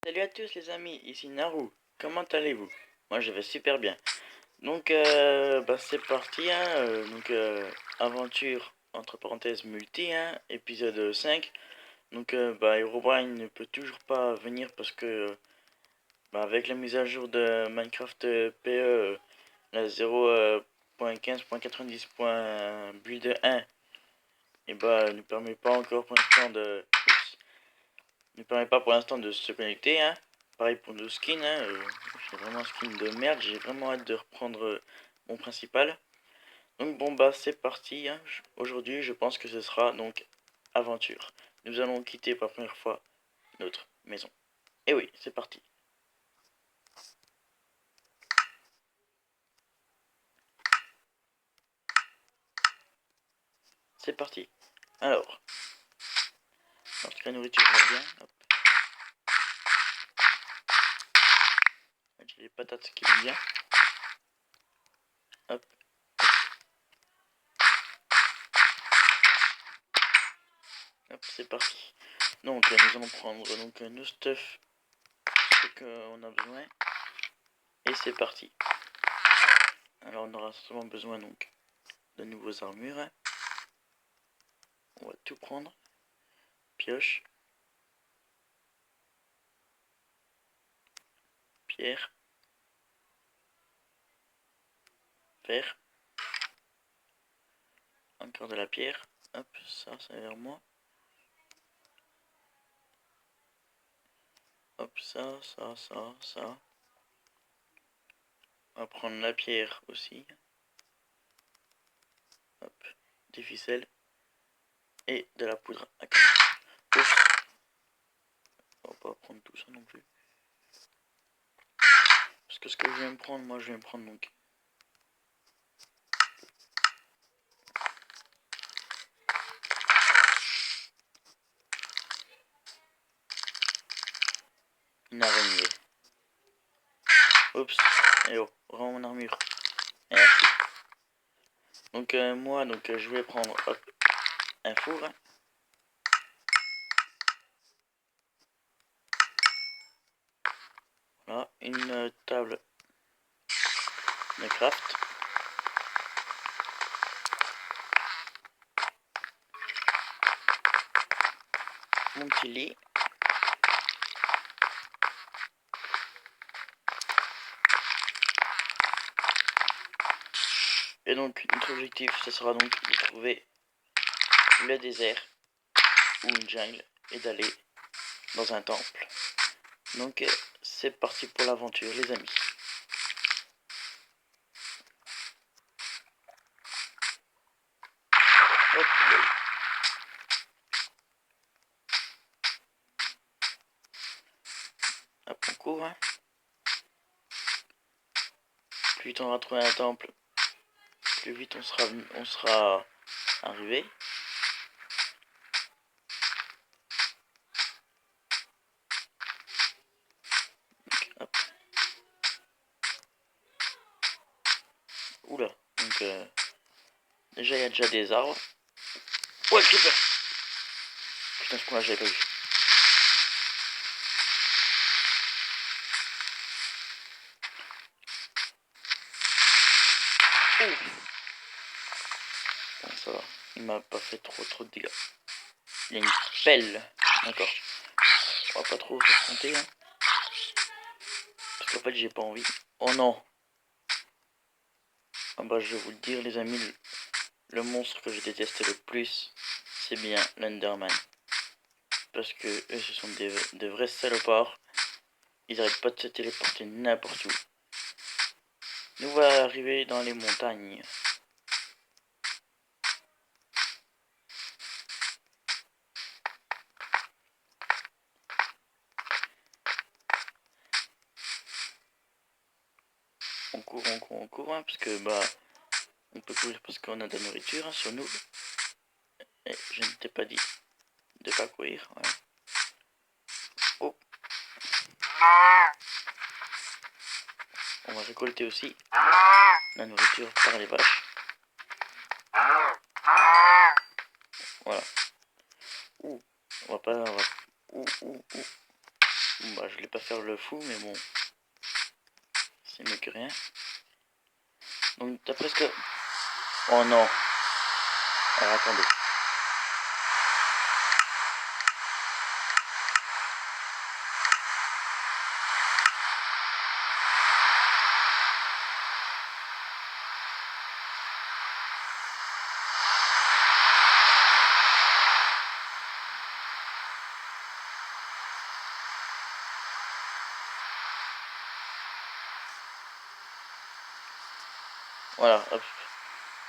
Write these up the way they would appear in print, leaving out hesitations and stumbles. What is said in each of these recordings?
Salut à tous les amis, ici Naru. Comment allez-vous? Moi je vais super bien. Donc c'est parti hein, aventure entre parenthèses multi hein, épisode 5. Donc Herobrine ne peut toujours pas venir parce que avec la mise à jour de Minecraft PE la 0.15.90.build 1 et ne permet pas encore pour l'instant de ne permet pas pour l'instant de se connecter hein. Pareil pour nos skins hein, j'ai vraiment un skin de merde, j'ai vraiment hâte de reprendre mon principal. Donc c'est parti hein. Aujourd'hui je pense que ce sera donc aventure. Nous allons quitter pour la première fois notre maison. Et oui, c'est parti. C'est parti. Alors, lorsque la nourriture va bien, hop. J'ai les patates qui vont bien. Hop. Hop, c'est parti. Donc nous allons prendre donc nos stuff, ce qu'on a besoin. Et c'est parti. Alors on aura seulement besoin donc de nouveaux armures. On va tout prendre. Pioche. Pierre. Fer. Encore de la pierre. Hop, ça vers moi. Hop, ça. On va prendre la pierre aussi. Hop, des ficelles. Et de la poudre à canon. Ouf. On va pas prendre tout ça non plus. Parce que ce que je vais me prendre, moi je vais me prendre donc une araignée. Oups, et oh, rends mon armure. Merci. Donc moi je vais prendre hop, un four. Voilà, une table de craft. Mon petit lit. Et donc notre objectif ce sera donc de trouver le désert ou une jungle et d'aller dans un temple. Donc c'est parti pour l'aventure les amis. Hop, hop on court hein. Plus vite on va trouver un temple, plus vite on sera arrivé. Hop. Oula, donc déjà il y a déjà des arbres. Ouais, j'ai peur. Putain, ce coup là j'avais pas vu. Bon, ça va, il m'a pas fait trop de dégâts. Il y a une pelle, d'accord. On va pas trop s'affronter hein. Parce qu'en fait j'ai pas envie. Oh non. Ah je vais vous le dire les amis, le monstre que je déteste le plus, c'est bien l'Enderman. Parce que eux ce sont de vrais salopards. Ils arrêtent pas de se téléporter n'importe où. Nous voilà arriver dans les montagnes. On court hein, parce que on peut courir parce qu'on a de la nourriture hein, sur nous. Et je ne t'ai pas dit de pas courir. Voilà. Oh. On va récolter aussi la nourriture par les vaches. Voilà. Ouh. On va pas. On va... Ouh. bah je voulais pas faire le fou, mais bon, c'est mieux que rien. Donc t'as presque... Oh non. Alors attendez. Voilà, hop.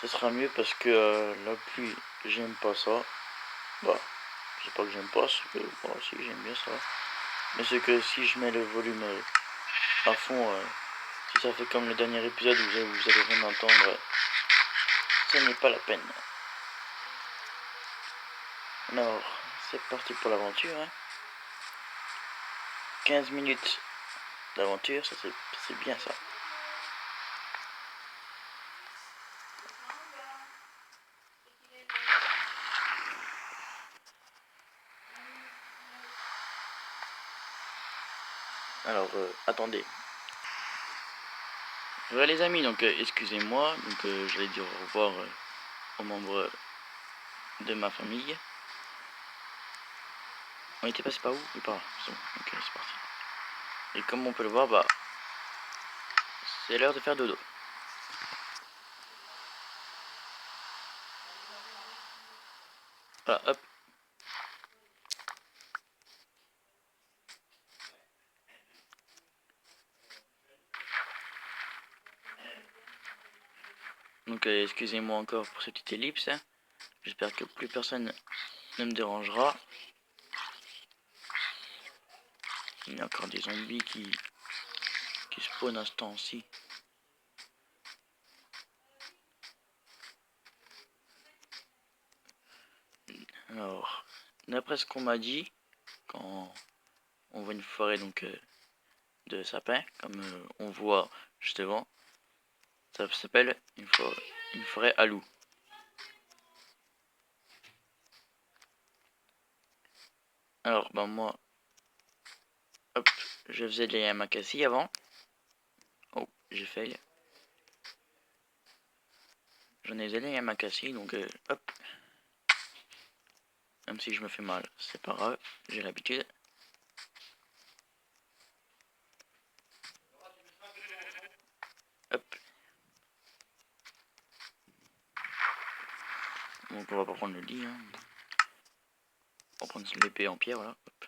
Ce sera mieux parce que la pluie, j'aime pas ça. Bah, c'est pas que j'aime pas, c'est que bon, si j'aime bien ça. Mais c'est que si je mets le volume à fond, si ça fait comme le dernier épisode où vous allez rien entendre, ce n'est pas la peine. Alors, c'est parti pour l'aventure. Hein. 15 minutes d'aventure, ça c'est bien ça. Alors, attendez. Voilà les amis, donc excusez-moi, donc j'allais dire au revoir aux membres de ma famille. On était passé par où? Oui, par là, c'est bon, ok, c'est parti. Et comme on peut le voir, bah, c'est l'heure de faire dodo. Voilà, hop. Donc excusez-moi encore pour cette petite ellipse. Hein. J'espère que plus personne ne me dérangera. Il y a encore des zombies qui spawnent à ce temps-ci. Alors, d'après ce qu'on m'a dit, quand on voit une forêt donc de sapins, comme on voit juste devant, ça s'appelle une forêt à loups. Alors, ben moi, hop, je faisais de yamakasi avant. Oh, j'ai fail. J'en ai des yamakasi, donc hop. Même si je me fais mal, c'est pas grave, j'ai l'habitude. Hop. Donc on va pas prendre le lit, hein. On va prendre l'épée en pierre, voilà. Hop.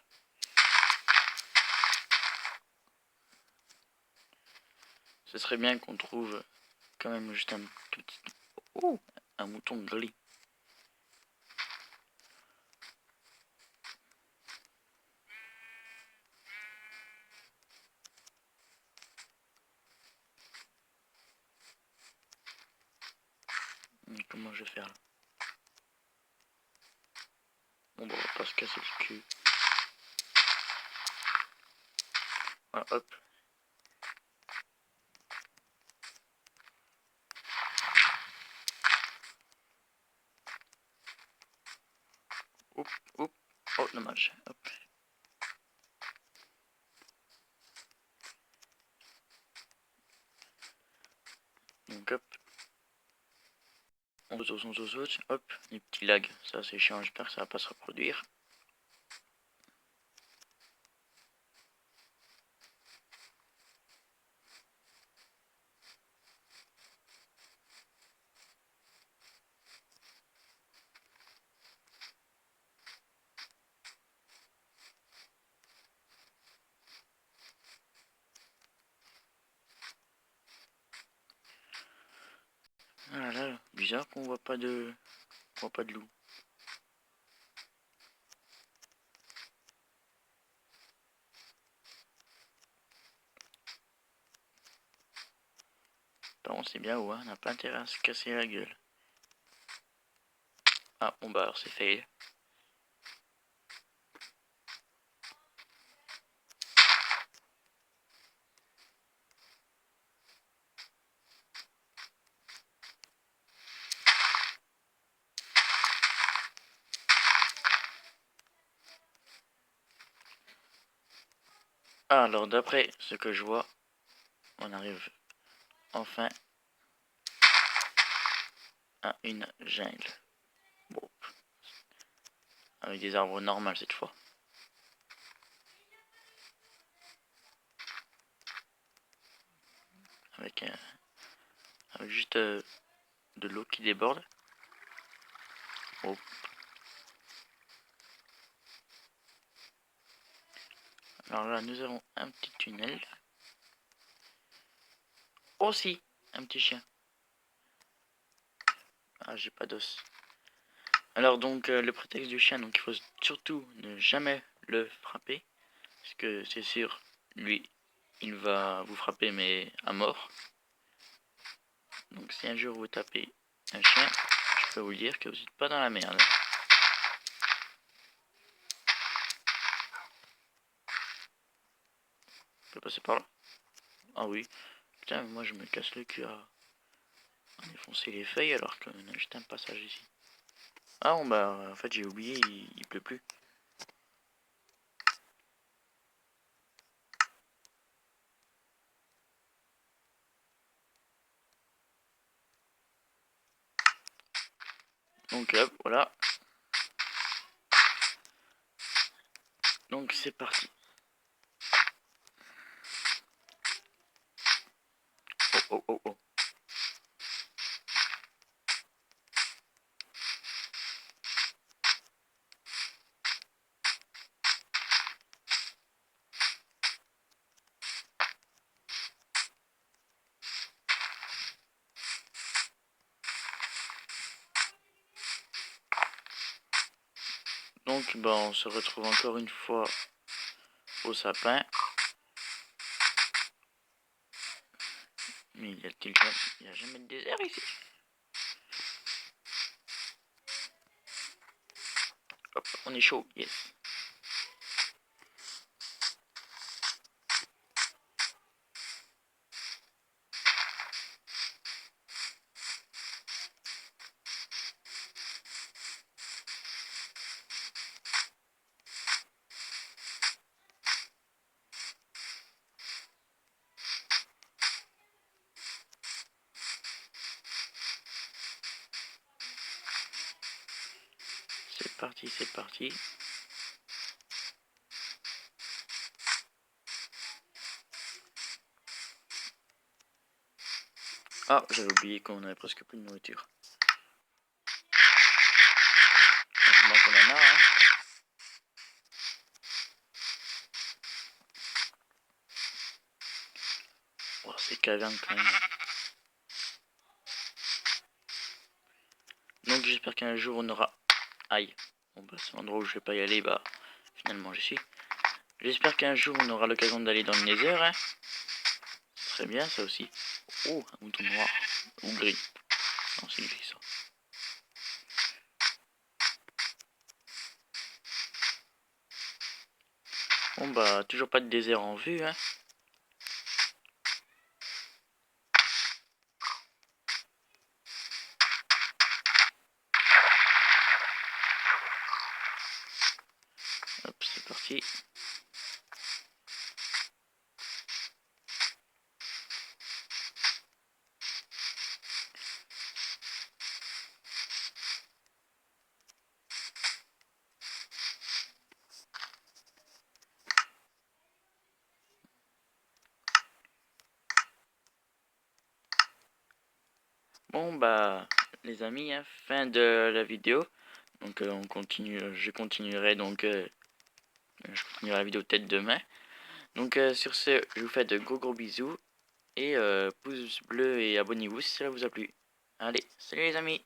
Ce serait bien qu'on trouve quand même juste un tout petit... Oh, un mouton gris. Comment je vais faire là? Bon bah on va pas se casser le cul. Voilà, hop. Oup, oup. Oh dommage, hop. Donc hop. On saute, hop. Les petits lags, ça c'est chiant, j'espère que ça va pas se reproduire. Ah là, bizarre qu'on voit pas de loup. Par contre c'est bien haut, hein, on n'a pas intérêt à se casser la gueule. Ah bon bah alors c'est fail. Alors d'après ce que je vois, on arrive enfin à une jungle. Bon, avec des arbres normaux cette fois. Avec juste de l'eau qui déborde. Oh. Alors là, nous avons un petit tunnel. Aussi, un petit chien. Ah, j'ai pas d'os. Alors donc, le prétexte du chien, donc il faut surtout ne jamais le frapper. Parce que c'est sûr, lui, il va vous frapper, mais à mort. Donc si un jour vous tapez un chien, je peux vous dire que vous n'êtes pas dans la merde. Je peux passer par là. Ah oui. Putain, moi je me casse le cul à défoncer les feuilles alors qu'on a juste un passage ici. Ah bon bah en fait j'ai oublié, il pleut plus. Donc hop, voilà. Donc c'est parti. Oh oh oh oh. Donc bah on se retrouve encore une fois au sapin. Mais il y a jamais de désert ici. Hop, on est chaud, yes. C'est parti, c'est parti. Ah, j'avais oublié qu'on avait presque plus de nourriture. Heureusement qu'on en a, hein. Oh, c'est caverne quand même. Donc j'espère qu'un jour on aura... Aïe. Bon bah c'est l'endroit où je vais pas y aller, bah finalement j'y suis. J'espère qu'un jour on aura l'occasion d'aller dans le Nether, hein. Ce serait bien ça aussi. Oh, un mouton noir. Ou gris. Non, c'est gris ça. Bon bah toujours pas de désert en vue, hein. Hop, c'est parti. Bon bah les amis, hein, fin de la vidéo. Donc on continue, je continuerai la vidéo peut-être demain. Donc sur ce, je vous fais de gros bisous et pouce bleu et abonnez-vous si cela vous a plu. Allez, salut les amis.